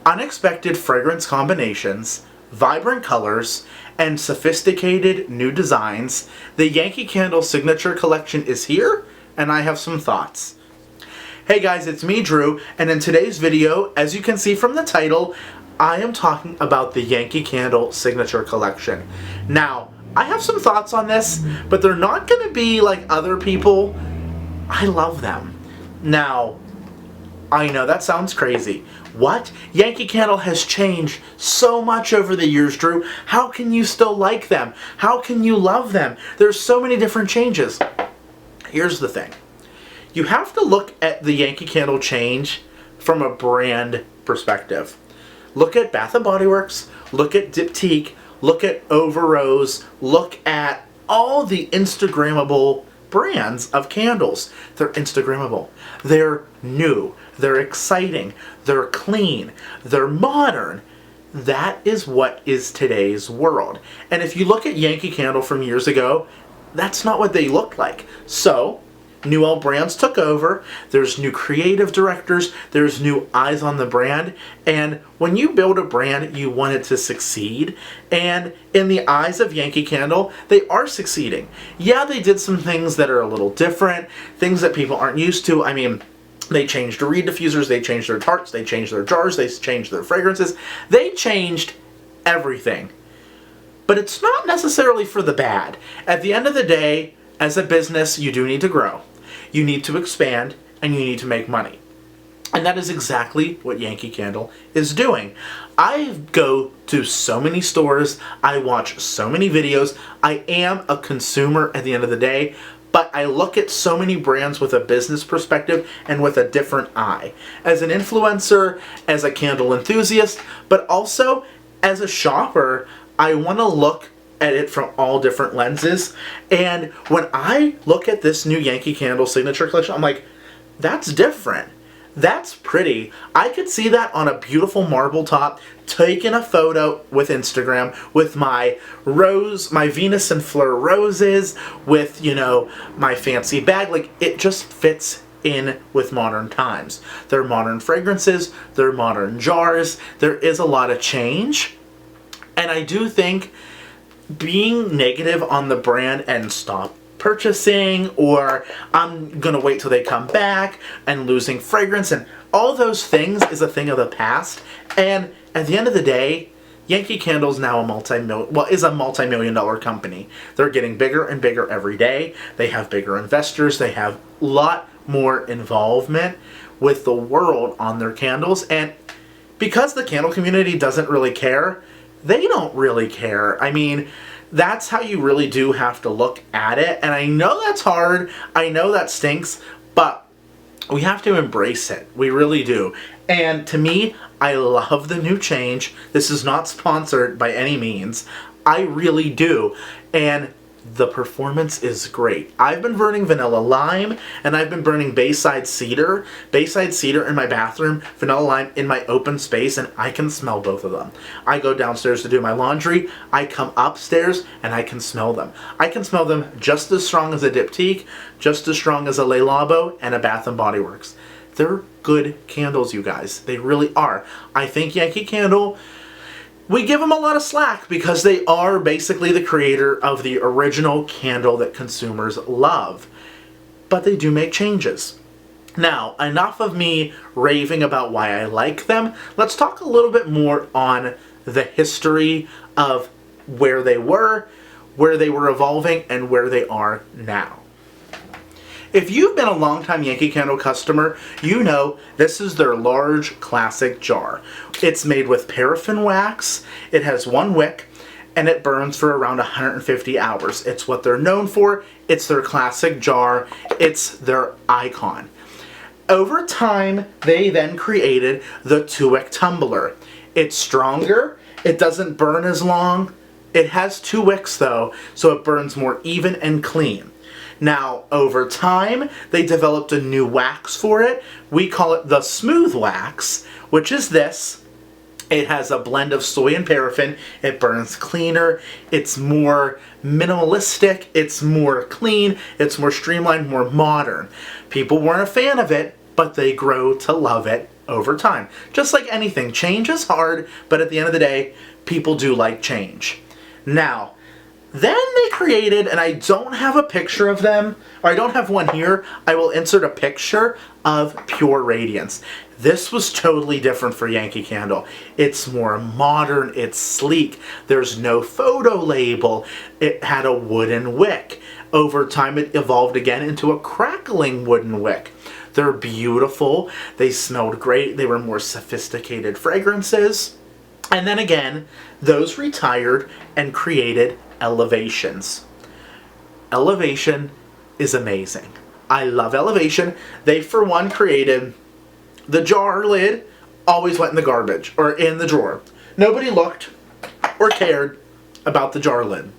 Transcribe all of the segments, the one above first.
unexpected fragrance combinations, vibrant colors, and sophisticated new designs, the Yankee Candle Signature Collection is here, and I have some thoughts. Hey guys, it's me, Drew, and in today's video, as you can see from the title, I am talking about the Yankee Candle Signature Collection. Now, I have some thoughts on this, but they're not going to be like other people. I love them. Now, I know that sounds crazy. What? Yankee Candle has changed so much over the years, Drew. How can you still like them? How can you love them? There's so many different changes. Here's the thing. You have to look at the Yankee Candle change from a brand perspective. Look at Bath & Body Works, look at Diptyque, look at Over Rose, look at all the Instagrammable brands of candles. They're Instagrammable. They're new. They're exciting. They're clean. They're modern. That is what is today's world. And if you look at Yankee Candle from years ago, that's not what they looked like. So, new old brands took over. There's new creative directors. There's new eyes on the brand. And when you build a brand, you want it to succeed. And in the eyes of Yankee Candle, they are succeeding. Yeah, they did some things that are a little different, things that people aren't used to. I mean, they changed the reed diffusers, they changed their tarts, they changed their jars, they changed their fragrances. They changed everything. But it's not necessarily for the bad. At the end of the day, as a business, you do need to grow. You need to expand, and you need to make money. And that is exactly what Yankee Candle is doing. I go to so many stores, I watch so many videos, I am a consumer at the end of the day, but I look at so many brands with a business perspective and with a different eye. As an influencer, as a candle enthusiast, but also as a shopper, I want to look at it from all different lenses. And when I look at this new Yankee Candle Signature Collection, I'm like, that's different. That's pretty. I could see that on a beautiful marble top, taking a photo with Instagram with my rose, my Venus and Fleur roses, with, you know, my fancy bag. Like, it just fits in with modern times. They're modern fragrances, they're modern jars. There is a lot of change. And I do think being negative on the brand and stop purchasing, or I'm gonna wait till they come back, and losing fragrance and all those things is a thing of the past. And at the end of the day, Yankee Candle is now a multi-million-dollar company. They're getting bigger and bigger every day. They have bigger investors. They have a lot more involvement with the world on their candles. And because the candle community doesn't really care, they don't really care. I mean, that's how you really do have to look at it. And I know that's hard. I know that stinks, but we have to embrace it. We really do. And to me, I love the new change. This is not sponsored by any means. I really do. And the performance is great. I've been burning vanilla lime, and I've been burning Bayside cedar. Bayside cedar in my bathroom, vanilla lime in my open space, and I can smell both of them. I go downstairs to do my laundry, I come upstairs, and I can smell them. I can smell them just as strong as a Diptyque, just as strong as a Le Labo, and a Bath & Body Works. They're good candles, you guys. They really are. I think Yankee Candle, we give them a lot of slack because they are basically the creator of the original candle that consumers love. But they do make changes. Now, enough of me raving about why I like them. Let's talk a little bit more on the history of where they were evolving, and where they are now. If you've been a longtime Yankee Candle customer, you know this is their large classic jar. It's made with paraffin wax, it has one wick, and it burns for around 150 hours. It's what they're known for, it's their classic jar, it's their icon. Over time, they then created the 2-wick tumbler. It's stronger, it doesn't burn as long, it has 2 wicks though, so it burns more even and clean. Now, over time, they developed a new wax for it. We call it the smooth wax, which is this. It has a blend of soy and paraffin. It burns cleaner. It's more minimalistic. It's more clean. It's more streamlined, more modern. People weren't a fan of it, but they grow to love it over time. Just like anything, change is hard, but at the end of the day, people do like change. Now, then they created, and I don't have a picture of them, or I don't have one here, I will insert a picture of Pure Radiance. This was totally different for Yankee Candle. It's more modern, it's sleek, there's no photo label, it had a wooden wick. Over time it evolved again into a crackling wooden wick. They're beautiful, they smelled great, they were more sophisticated fragrances. And then again, those retired and created Elevations. Elevation is amazing. I love Elevation. They, for one, created the jar lid always went in the garbage or in the drawer. Nobody looked or cared about the jar lid.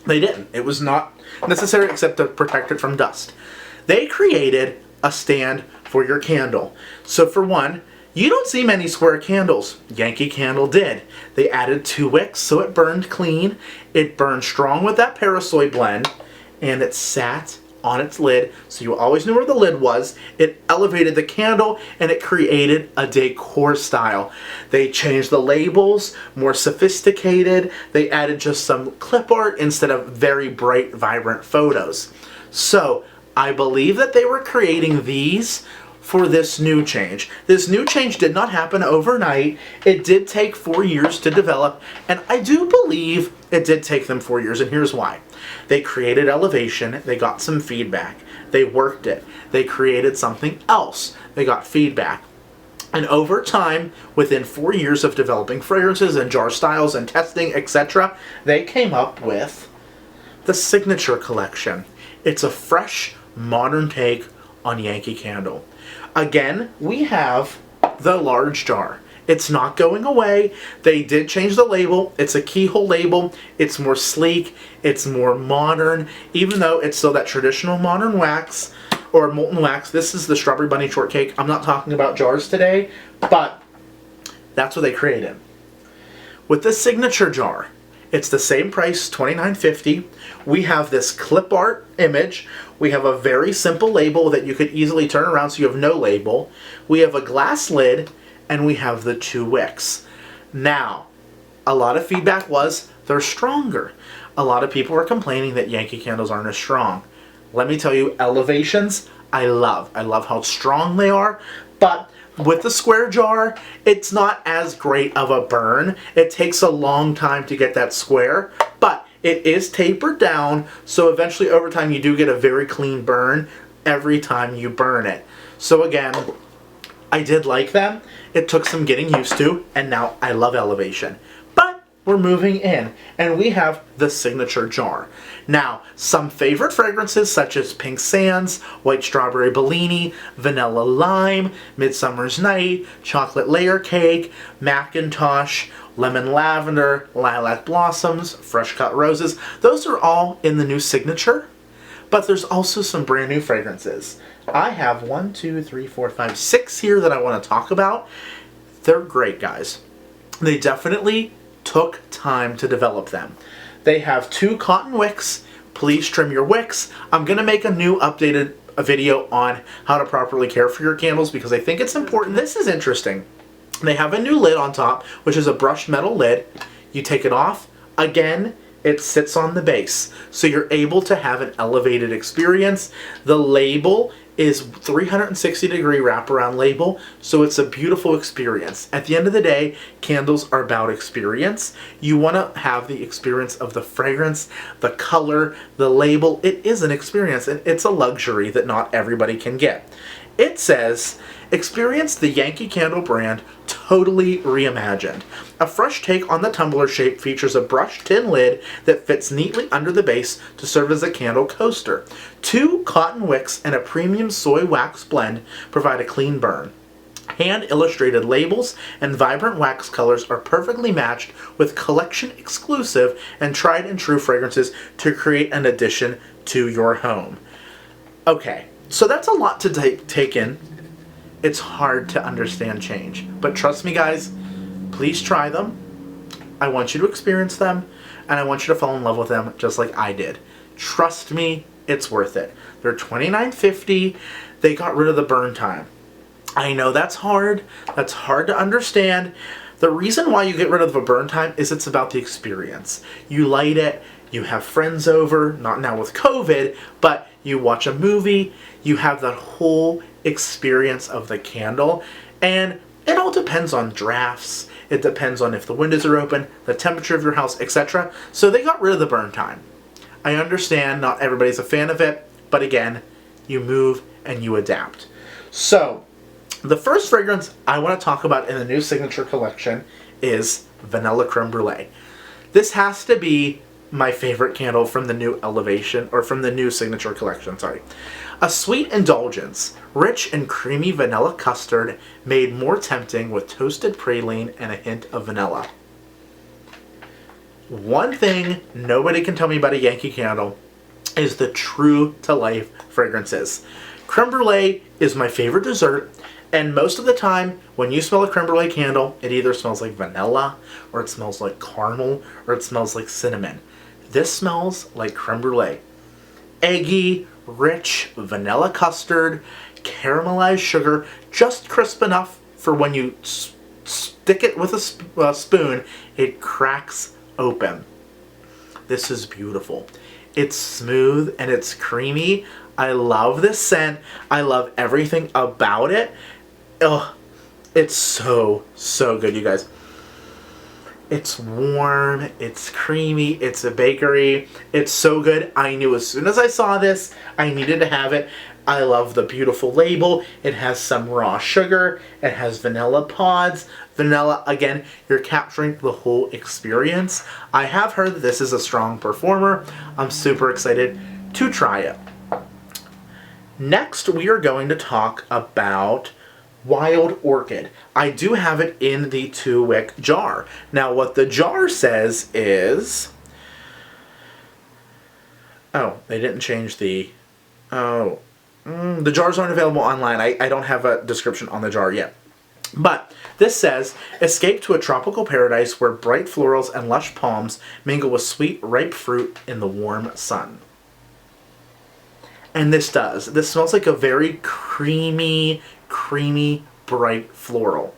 They didn't. It was not necessary except to protect it from dust. They created a stand for your candle. So for one, you don't see many square candles. Yankee Candle did. They added 2 wicks so it burned clean. It burned strong with that Parasoy blend, and it sat on its lid so you always knew where the lid was. It elevated the candle and it created a decor style. They changed the labels, more sophisticated. They added just some clip art instead of very bright, vibrant photos. So I believe that they were creating these for this new change. This new change did not happen overnight. It did take 4 years to develop, and I do believe it did take them 4 years, and here's why. They created Elevation, they got some feedback, they worked it, they created something else, they got feedback. And over time, within 4 years of developing fragrances and jar styles and testing, etc., they came up with the Signature Collection. It's a fresh, modern take on Yankee Candle. Again, we have the large jar. It's not going away. They did change the label. It's a keyhole label. It's more sleek. It's more modern. Even though it's still that traditional modern wax or molten wax, this is the Strawberry Bunny Shortcake. I'm not talking about jars today, but that's what they created. With the Signature jar, it's the same price, $29.50. We have this clip art image. We have a very simple label that you could easily turn around so you have no label. We have a glass lid, and we have the 2 wicks. Now, a lot of feedback was they're stronger. A lot of people were complaining that Yankee Candles aren't as strong. Let me tell you, Elevations, I love. I love how strong they are, but with the square jar, it's not as great of a burn. It takes a long time to get that square, but it is tapered down, so eventually over time you do get a very clean burn every time you burn it. So again, I did like them. It took some getting used to, and now I love Elevation. But we're moving in, and we have the Signature jar. Now, some favorite fragrances such as Pink Sands, White Strawberry Bellini, Vanilla Lime, Midsummer's Night, Chocolate Layer Cake, Macintosh, Lemon Lavender, Lilac Blossoms, Fresh Cut Roses. Those are all in the new Signature, but there's also some brand new fragrances. I have 1, 2, 3, 4, 5, 6 here that I want to talk about. They're great, guys. They definitely took time to develop them. They have 2 cotton wicks. Please trim your wicks. I'm going to make a new updated video on how to properly care for your candles because I think it's important. This is interesting. They have a new lid on top, which is a brushed metal lid. You take it off. Again, it sits on the base, so you're able to have an elevated experience. The label is 360-degree wraparound label, so it's a beautiful experience. At the end of the day, candles are about experience. You want to have the experience of the fragrance, the color, the label. It is an experience, and it's a luxury that not everybody can get. It says, experience the Yankee Candle brand totally reimagined. A fresh take on the tumbler shape features a brushed tin lid that fits neatly under the base to serve as a candle coaster. 2 cotton wicks and a premium soy wax blend provide a clean burn. Hand-illustrated labels and vibrant wax colors are perfectly matched with collection-exclusive and tried-and-true fragrances to create an addition to your home. Okay, so that's a lot to take in. It's hard to understand change. But trust me, guys, please try them. I want you to experience them, and I want you to fall in love with them just like I did. Trust me, it's worth it. They're $29.50. They got rid of the burn time. I know that's hard. That's hard to understand. The reason why you get rid of the burn time is it's about the experience. You light it, you have friends over, not now with COVID, but you watch a movie, you have that whole experience of the candle, and it all depends on drafts. It depends on if the windows are open, the temperature of your house, etc. So they got rid of the burn time. I understand not everybody's a fan of it, but again, you move and you adapt. So, the first fragrance I want to talk about in the new Signature Collection is Vanilla Creme Brulee. This has to be my favorite candle from the new Elevation, or from the new Signature Collection, sorry. A sweet indulgence, rich and creamy vanilla custard made more tempting with toasted praline and a hint of vanilla. One thing nobody can tell me about a Yankee Candle is the true-to-life fragrances. Creme Brulee is my favorite dessert, and most of the time, when you smell a creme brulee candle, it either smells like vanilla, or it smells like caramel, or it smells like cinnamon. This smells like creme brulee. Eggy, rich, vanilla custard, caramelized sugar, just crisp enough for when you stick it with a spoon, it cracks open. This is beautiful. It's smooth and it's creamy. I love this scent. I love everything about it. Oh, it's so good, you guys. It's warm, it's creamy, it's a bakery. It's so good. I knew as soon as I saw this, I needed to have it. I love the beautiful label. It has some raw sugar. It has vanilla pods. Vanilla, again, you're capturing the whole experience. I have heard that this is a strong performer. I'm super excited to try it. Next, we are going to talk about Wild Orchid. I do have it in the 2-wick jar. Now, what the jar says is... Oh, they didn't change the... Oh, the jars aren't available online. I don't have a description on the jar yet. But this says, escape to a tropical paradise where bright florals and lush palms mingle with sweet, ripe fruit in the warm sun. And this does. This smells like a very creamy, bright floral.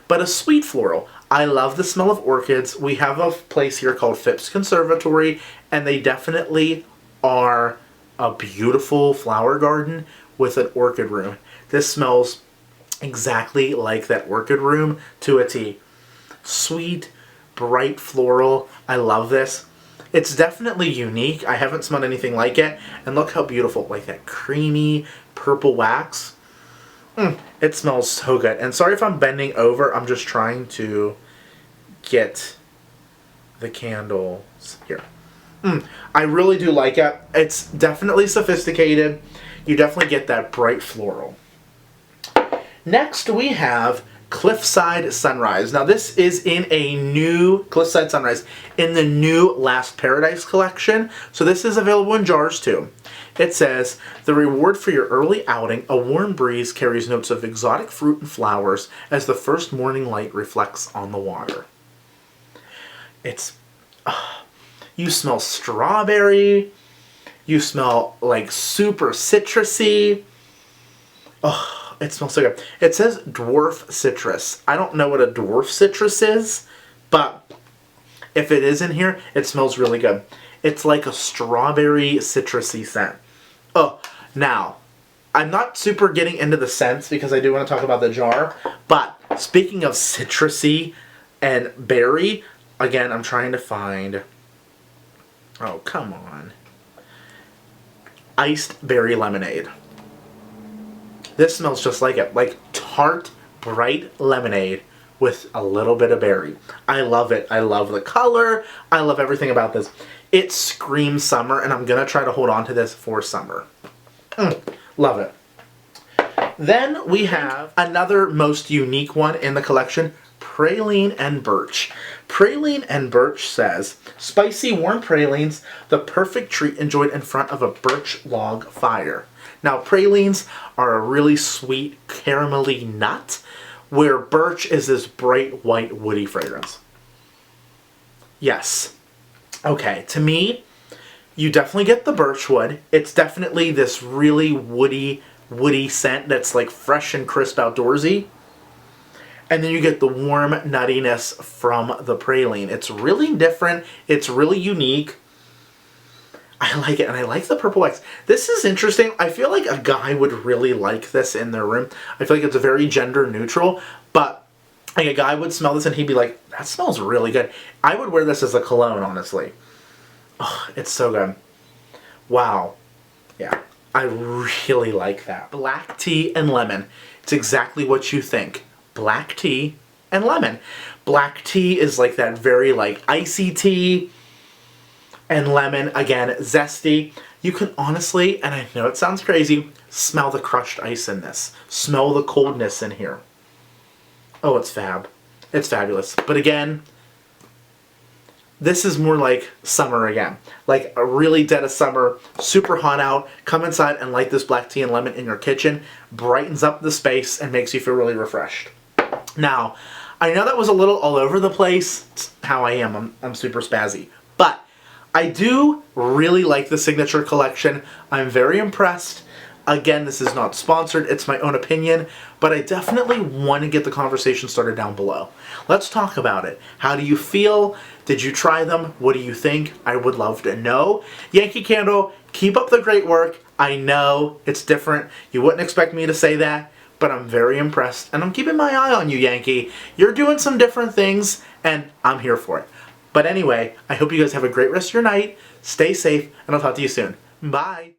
But a sweet floral. I love the smell of orchids. We have a place here called Phipps Conservatory, and they definitely are a beautiful flower garden with an orchid room. This smells exactly like that orchid room to a T. Sweet, bright floral. I love this. It's definitely unique. I haven't smelled anything like it. And look how beautiful, like that creamy purple wax. It smells so good. And sorry if I'm bending over. I'm just trying to get the candles here. I really do like it. It's definitely sophisticated. You definitely get that bright floral. Next we have Cliffside Sunrise. Now this is in a new Cliffside Sunrise in the new Last Paradise collection. So this is available in jars too. It says, the reward for your early outing, a warm breeze carries notes of exotic fruit and flowers as the first morning light reflects on the water. It's, you smell strawberry, you smell like super citrusy. Oh, it smells so good. It says dwarf citrus. I don't know what a dwarf citrus is, but if it is in here, it smells really good. It's like a strawberry citrusy scent. Oh, now, I'm not super getting into the scents because I do want to talk about the jar, but speaking of citrusy and berry, again, I'm trying to find... Oh, come on. Iced berry lemonade. This smells just like it. Like tart, bright lemonade with a little bit of berry. I love it. I love the color. I love everything about this. It screams summer, and I'm going to try to hold on to this for summer. Love it. Then we have another most unique one in the collection, Praline and Birch. Praline and Birch says, spicy warm pralines, the perfect treat enjoyed in front of a birch log fire. Now, pralines are a really sweet caramelly nut, where birch is this bright white woody fragrance. Yes. Okay, to me, you definitely get the birch wood. It's definitely this really woody woody scent that's like fresh and crisp outdoorsy. And then you get the warm nuttiness from the praline. It's really different. It's really unique. I like it, and I like the purple wax. This is interesting. I feel like a guy would really like this in their room. I feel like it's very gender neutral, but like a guy would smell this and he'd be like, that smells really good. I would wear this as a cologne, honestly. Oh, it's so good. Wow. Yeah, I really like that. Black tea and lemon. It's exactly what you think. Black tea and lemon. Black tea is like that very like icy tea, and lemon, again, zesty. You can honestly, and I know it sounds crazy, smell the crushed ice in this. Smell the coldness in here. Oh, it's fab. It's fabulous. But again, this is more like summer again. Like a really dead of summer, super hot out. Come inside and light this black tea and lemon in your kitchen. Brightens up the space and makes you feel really refreshed. Now, I know that was a little all over the place. It's how I am. I'm super spazzy. But I do really like the Signature Collection. I'm very impressed. Again, this is not sponsored. It's my own opinion. But I definitely want to get the conversation started down below. Let's talk about it. How do you feel? Did you try them? What do you think? I would love to know. Yankee Candle, keep up the great work. I know it's different. You wouldn't expect me to say that, but I'm very impressed. And I'm keeping my eye on you, Yankee. You're doing some different things, and I'm here for it. But anyway, I hope you guys have a great rest of your night. Stay safe, and I'll talk to you soon. Bye.